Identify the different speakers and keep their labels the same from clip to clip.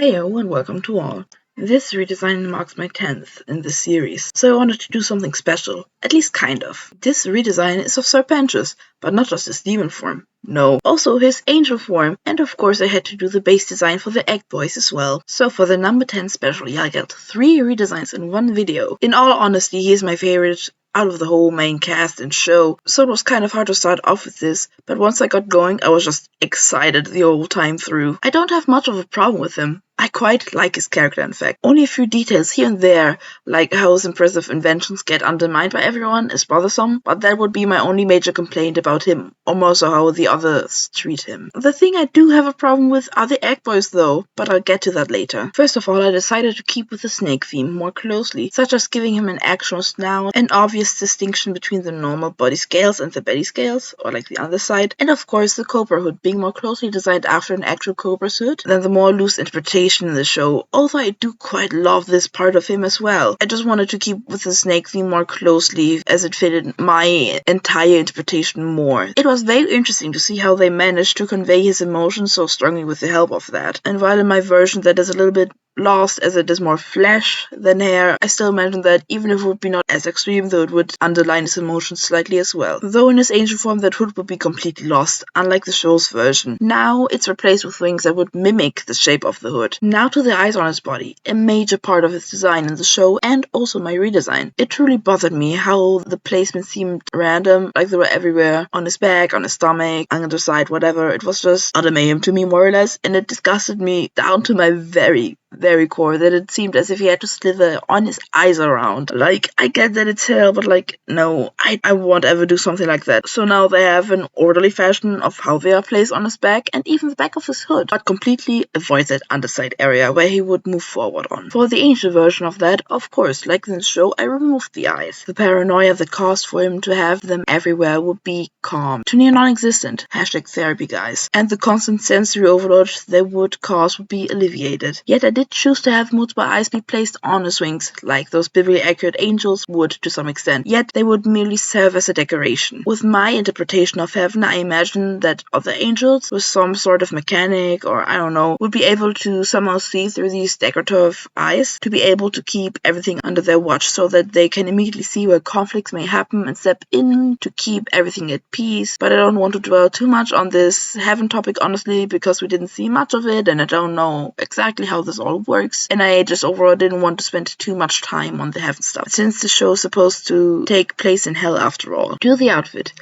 Speaker 1: Heyo and welcome to all. This redesign marks my 10th in this series, so I wanted to do something special, at least kind of. This redesign is of Sir Pentious, but not just his demon form. No, also his angel form, and of course I had to do the base design for the egg boys as well. So for the number 10 special, I got 3 redesigns in one video. In all honesty, he is my favorite out of the whole main cast and show, so it was kind of hard to start off with this, but once I got going, I was just excited the whole time through. I don't have much of a problem with him. I quite like his character, in fact. Only a few details here and there, like how his impressive inventions get undermined by everyone, is bothersome, but that would be my only major complaint about him, or more so how the others treat him. The thing I do have a problem with are the egg boys though, but I'll get to that later. First of all, I decided to keep with the snake theme more closely, such as giving him an actual snout, an obvious distinction between the normal body scales and the belly scales, or like the other side, and of course the cobra hood being more closely designed after an actual cobra's hood than the more loose interpretation in the show, although I do quite love this part of him as well. I just wanted to keep with the snake theme more closely as it fitted my entire interpretation more. It was very interesting to see how they managed to convey his emotions so strongly with the help of that. And while in my version that is a little bit lost as it is more flesh than hair, I still imagine that even if it would be not as extreme, though it would underline his emotions slightly as well. Though in his angel form that hood would be completely lost, unlike the show's version. Now it's replaced with wings that would mimic the shape of the hood. Now to the eyes on his body, a major part of his design in the show and also my redesign. It truly bothered me how the placement seemed random, like they were everywhere, on his back, on his stomach, on the side, whatever. It was just utter mayhem to me more or less, and it disgusted me down to my very core that it seemed as if he had to slither on his eyes around. Like, I get that it's hell, but like, no, I won't ever do something like that. So now they have an orderly fashion of how they are placed on his back and even the back of his hood, but completely avoid that underside area where he would move forward on. For the ancient version of that, of course, like in the show, I removed the eyes. The paranoia that caused for him to have them everywhere would be calm to near non-existent. #therapy, guys. And the constant sensory overload they would cause would be alleviated. Yet I did choose to have multiple eyes be placed on his wings, like those biblically accurate angels would to some extent, yet they would merely serve as a decoration. With my interpretation of heaven, I imagine that other angels, with some sort of mechanic or I don't know, would be able to somehow see through these decorative eyes to be able to keep everything under their watch so that they can immediately see where conflicts may happen and step in to keep everything at peace. But I don't want to dwell too much on this heaven topic, honestly, because we didn't see much of it and I don't know exactly how this all works, and I just overall didn't want to spend too much time on the heaven stuff, since the show is supposed to take place in hell after all. To the outfit.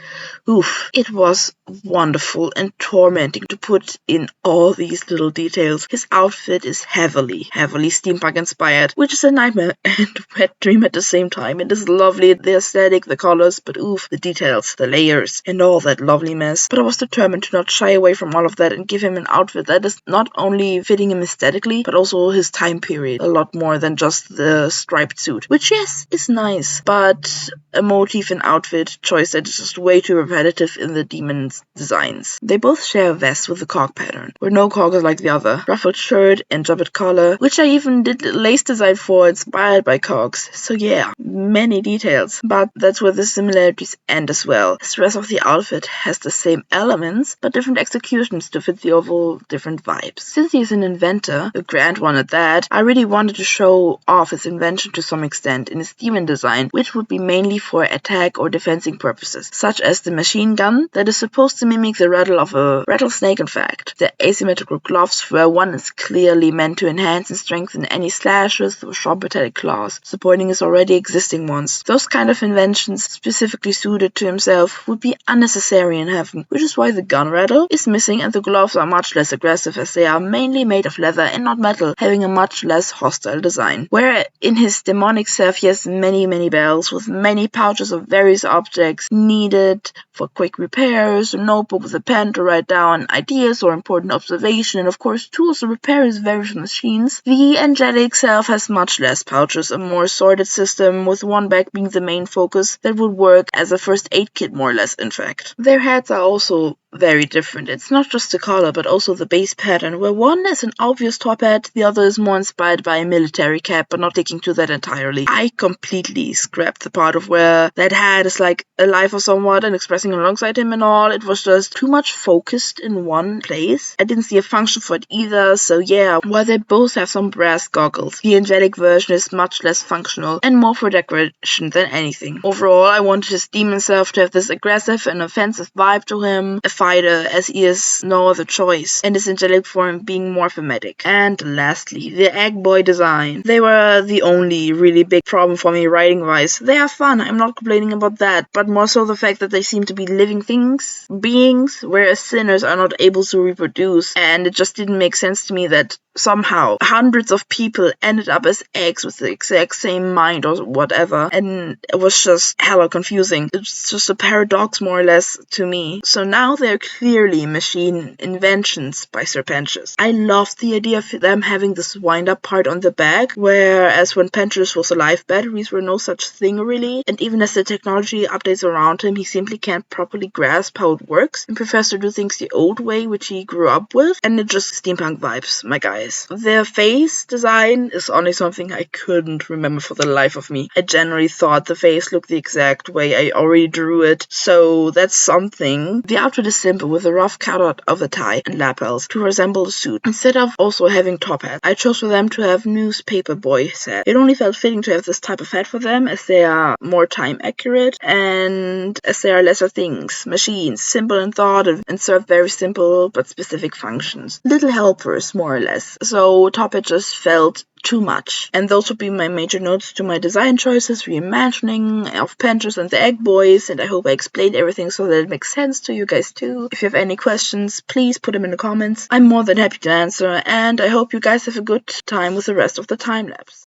Speaker 1: Oof, it was wonderful and tormenting to put in all these little details. His outfit is heavily steampunk inspired, which is a nightmare and wet dream at the same time. It is lovely, the aesthetic, the colors, but oof, the details, the layers, and all that lovely mess. But I was determined to not shy away from all of that and give him an outfit that is not only fitting him aesthetically, but also his time period a lot more than just the striped suit, which yes, is nice, but a motif and outfit choice that is just way too repetitive in the demon's designs. They both share a vest with a cog pattern, where no cog is like the other, ruffled shirt and jumpered collar, which I even did the lace design for, inspired by cogs. So yeah, many details, but that's where the similarities end as well. The rest of the outfit has the same elements, but different executions to fit the overall different vibes. Since he's an inventor, a grand one at that, I really wanted to show off his invention to some extent in his demon design, which would be mainly for attack or defending purposes, such as the machine gun that is supposed to mimic the rattle of a rattlesnake in fact. The asymmetrical gloves where one is clearly meant to enhance and strengthen any slashes with sharp metallic claws, supporting his already existing ones. Those kind of inventions specifically suited to himself would be unnecessary in heaven, which is why the gun rattle is missing and the gloves are much less aggressive as they are mainly made of leather and not metal, having a much less hostile design. Where in his demonic self he has many bells with many pouches of various objects needed for quick repairs, a notebook with a pen to write down ideas or important observation, and of course tools to repair his various machines. The angelic self has much less pouches, a more sorted system with one bag being the main focus that would work as a first aid kit more or less in fact. Their heads are also very different. It's not just the color, but also the base pattern, where one is an obvious top hat, the other is more inspired by a military cap, but not sticking to that entirely. I completely scrapped the part of where that hat is like alive or somewhat and expressing alongside him and all. It was just too much focused in one place. I didn't see a function for it either, so yeah, while they both have some brass goggles, the angelic version is much less functional and more for decoration than anything. Overall, I wanted his demon self to have this aggressive and offensive vibe to him, a fighter as he is no other choice, and his angelic form being more thematic. And lastly, the egg boy design. They were the only really big problem for me writing wise. They are fun, I'm not complaining about that, but more so the fact that they seem to be living beings, whereas sinners are not able to reproduce, and it just didn't make sense to me that somehow hundreds of people ended up as eggs with the exact same mind or whatever, and it was just hella confusing. It's just a paradox more or less to me. So now they're clearly machine inventions by Sir Pentious. I loved the idea of them having this wind-up part on the back, whereas when Pentious was alive, batteries were no such thing really, and even as the technology updates around him, he simply can't properly grasp how it works and prefers to do things the old way, which he grew up with, and it just steampunk vibes, my guys. Their face design is only something I couldn't remember for the life of me. I generally thought the face looked the exact way I already drew it, so that's something. The outfit is simple, with a rough cutout of the tie and lapels to resemble the suit, instead of also having top hat. I chose for them to have newspaper boy hat. It only felt fitting to have this type of hat for them, as they are more time accurate and as they are lesser things, machines, simple in thought and serve very simple but specific functions. Little helpers, more or less. So top hat just felt too much. And those would be my major notes to my design choices, reimagining of Pentious and the Egg Boys, and I hope I explained everything so that it makes sense to you guys too. If you have any questions, please put them in the comments. I'm more than happy to answer, and I hope you guys have a good time with the rest of the time lapse.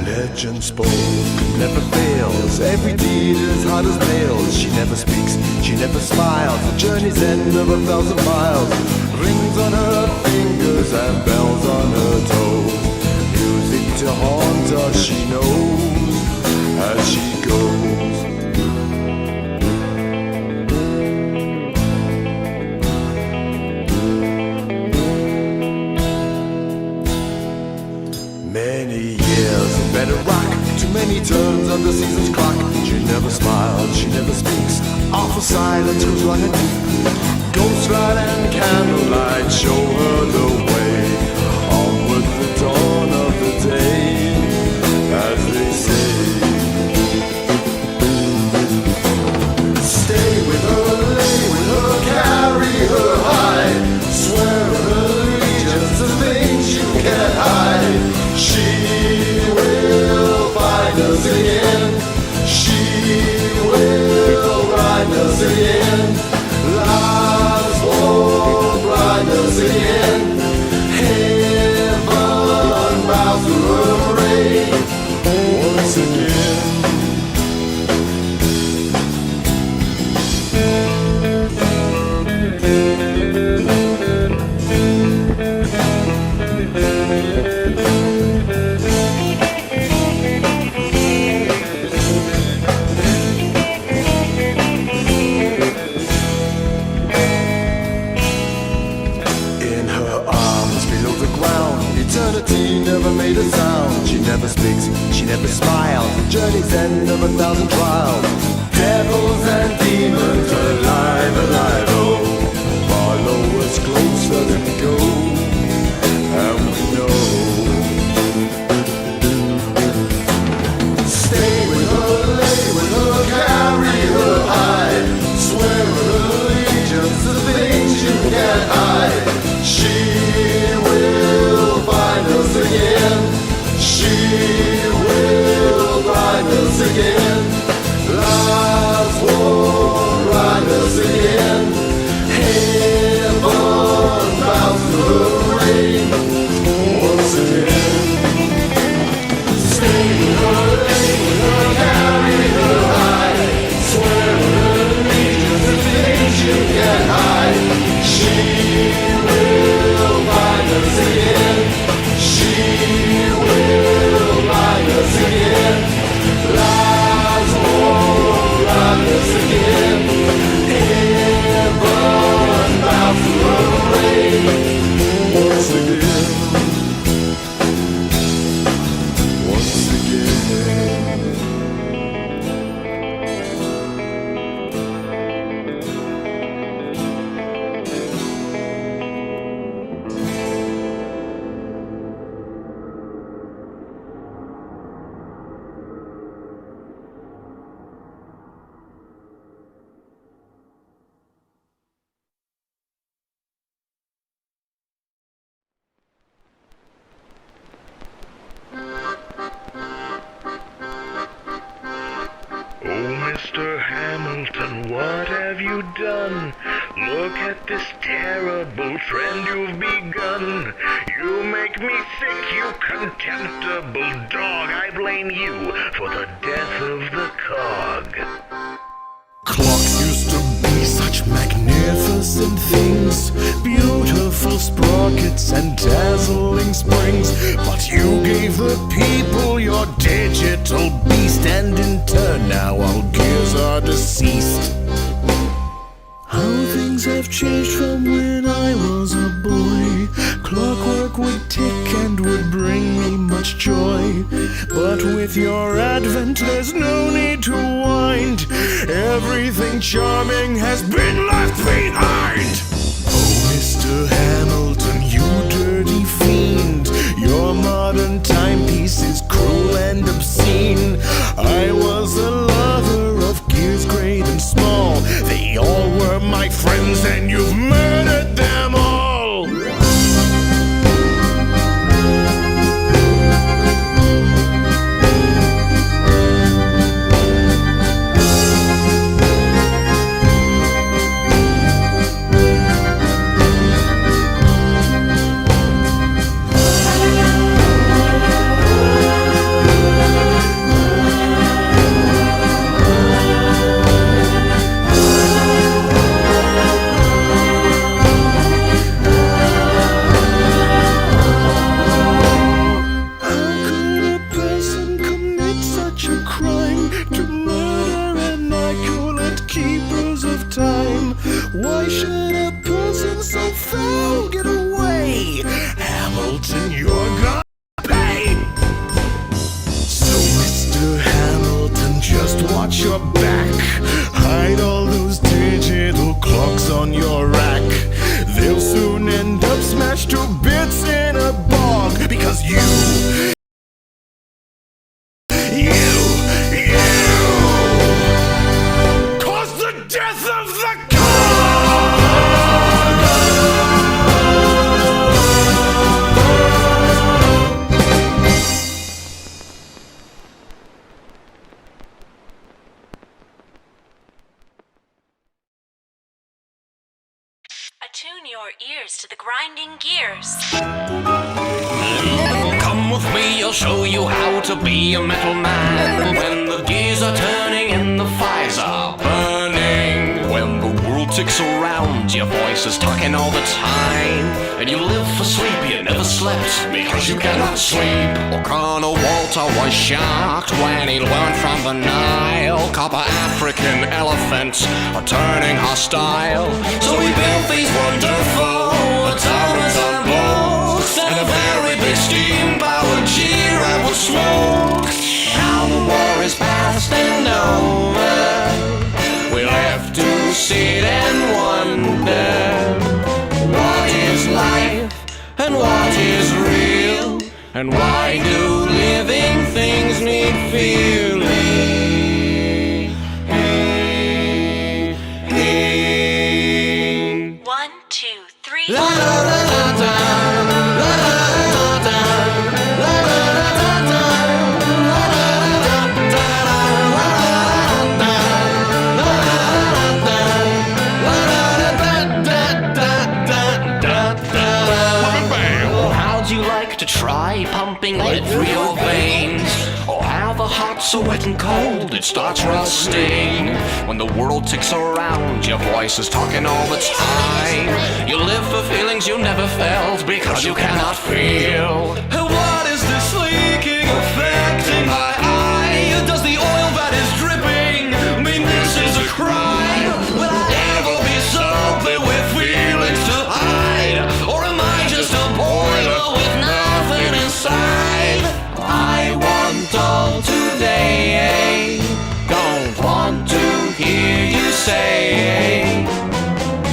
Speaker 2: Legend spoke, never fails. Every deed is hard as nails. She never speaks, she never smiles. The journey's end of 1,000 miles. Rings on her fingers and bells on her toes. Music to haunt her, she knows as she goes. Many years of better rock, too many turns on the season's clock. She never smiles, she never speaks. Awful silence goes running deep. Ghostlight and candlelight show her the way. On with the dawn of the day, as they say. Stay with her, lay with her, carry her high. Swear her allegiance to things you can't hide. She will find us again. She will ride us again. Lives won't ride us again. Heaven bows to her reign once again. Eternity never made a sound. She never speaks, she never smiles. The journey's end of 1,000 trials. Devils and demons alive, alive, oh. Follow us closer as we go, and we know. Stay with her, lay with her, carry her high. Swear her allegiance to things you can't hide. She will find us again. She will find us again. Lives won't ride us again. Heaven
Speaker 3: Mr. Hamilton, what have you done? Look at this terrible trend you've begun. You make me sick, you contemptible dog. I blame you for the death of the cog.
Speaker 2: Clocks used to be such magnificent things, beautiful sprockets and dazzling springs. But you gave the people your digital beast, and in turn now all gears are deceased. How things have changed from when I was a boy. Clockwork would tick and would bring me much joy. But with your advent there's no need to wind. Everything charming has been left behind. Oh, Mr. Hamilton, you dirty fiend, your modern timepiece is cruel and obscene. I was a lover of gears great and small. They all were my friends and you've murdered them all. Why should a person so foul get away? Hamilton, you're gonna pay! So, Mr. Hamilton, just watch your back. Hide all those digital clocks on your rack. They'll soon end up smashed to bits in a bog. Because you caused the death of the
Speaker 4: Attune your ears to the grinding gears.
Speaker 5: Come with me, I'll show you how to be a metal man. When the gears are turning and the fires are burning, when the world ticks around, your voice is talking all the time, and you live for sleep, you never slept because you cannot sleep. Oh, Colonel Walter was shocked when he learned from the Nile copper African elephants are turning hostile. So he built these wonderful automaton boats, and a very big steam-powered Giraffe would smoke. Now the war is past and over, we have to sit and wonder, what is life and what is real, and why do living things need feeling?
Speaker 4: 1, 2, 3.
Speaker 5: La la la la la, la la la la la, la la how'd you like to try pumping lead through your veins? Or have a heart so wet and cold it starts rusting? When the world ticks around, your voice is talking all the time. You live for feelings you never felt because you cannot feel. What is this leaking affecting my eye? Does the oil that is dripping mean this is a crime? Will I ever be something with feelings to hide? Or am I just a boiler with nothing inside? I want all today, don't want to hear you say,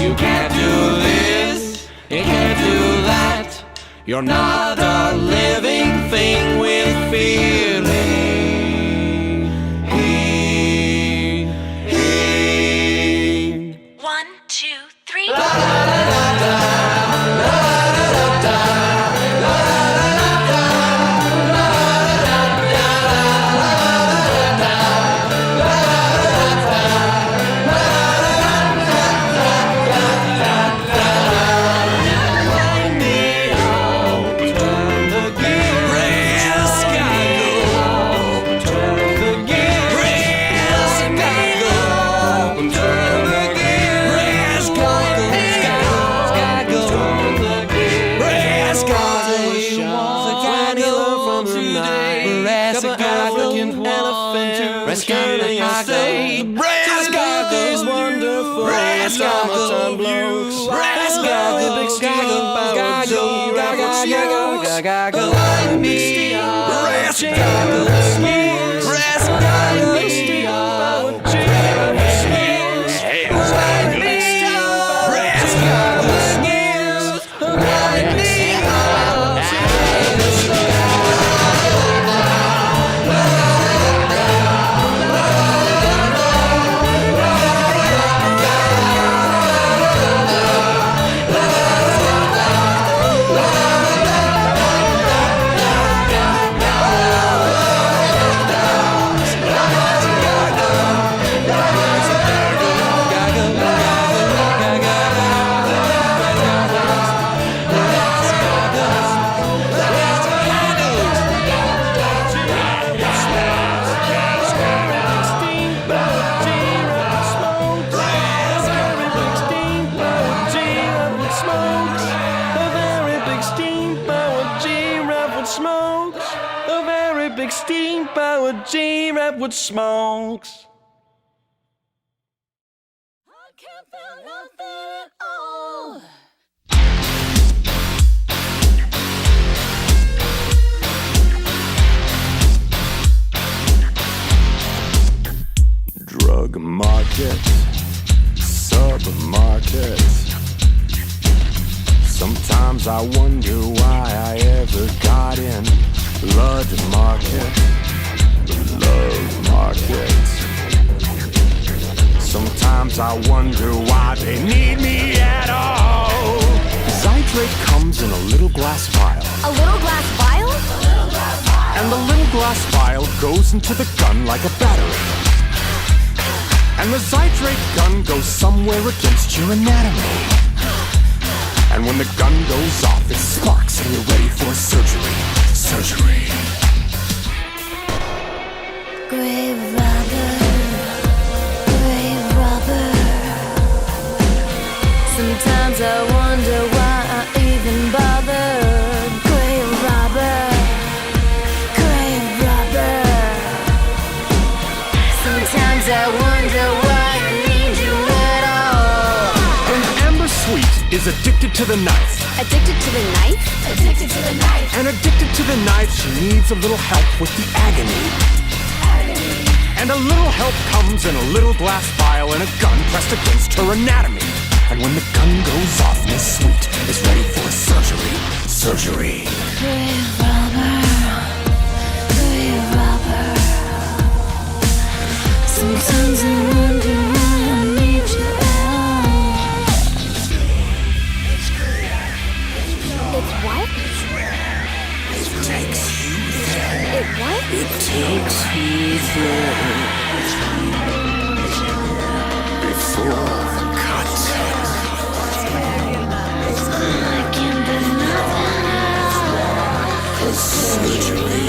Speaker 5: you can't do this, you can't do that, you're not a living thing with feeling.
Speaker 4: 1, 2, 3.
Speaker 5: La la la la la, la la la la.
Speaker 6: steam-powered Giraffe with smokes.
Speaker 7: I can't feel nothing at all.
Speaker 2: Drug market, supermarket. Sometimes I wonder why I ever got in. Blood market, love market. Sometimes I wonder why they need me at all. Zydrate comes in a little glass vial.
Speaker 7: A little glass vial?
Speaker 2: And the little glass vial goes into the gun like a battery. And the Zydrate gun goes somewhere against your anatomy. And when the gun goes off, it sparks and you're ready for surgery. Surgery.
Speaker 7: Grave robber, grave robber. Sometimes I wonder why I even bother. Grave robber, grave robber. Sometimes I wonder why I need you at all.
Speaker 2: And Amber Sweet is addicted to the knife.
Speaker 7: Addicted to the knife? Addicted to the knife.
Speaker 2: And addicted to the knife, she needs a little help with the agony. And a little help comes in a little glass vial and a gun pressed against her anatomy. And when the gun goes off, Miss Sweet is ready for surgery. Surgery.
Speaker 7: Grave robber, grave robber. Sometimes I wonder why I need you at all. It's what?
Speaker 2: It takes you there.
Speaker 7: It what?
Speaker 2: It takes you there. Before the cut.
Speaker 7: I can't do nothing at all.
Speaker 2: It's surgery.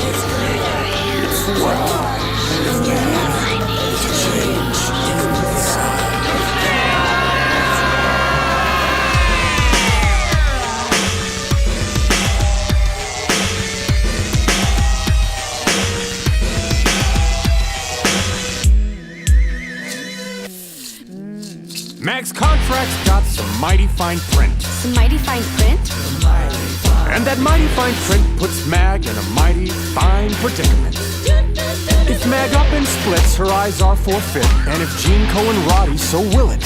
Speaker 2: It's what
Speaker 7: I need you.
Speaker 2: change inside. Mag's contract's got some mighty fine print.
Speaker 7: Some mighty fine print?
Speaker 2: And that mighty fine print puts Mag in a mighty fine predicament. If Mag up and splits, her eyes are forfeit. And if Gene Co and Roddy so will it,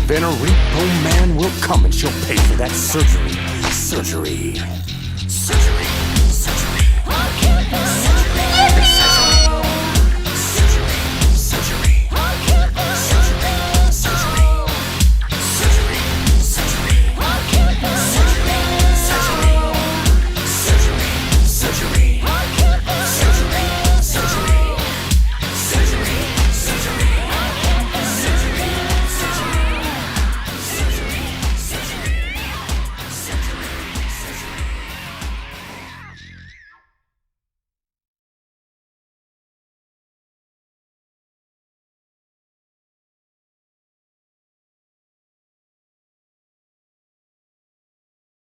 Speaker 2: then a repo man will come and she'll pay for that surgery. Surgery. Surgery.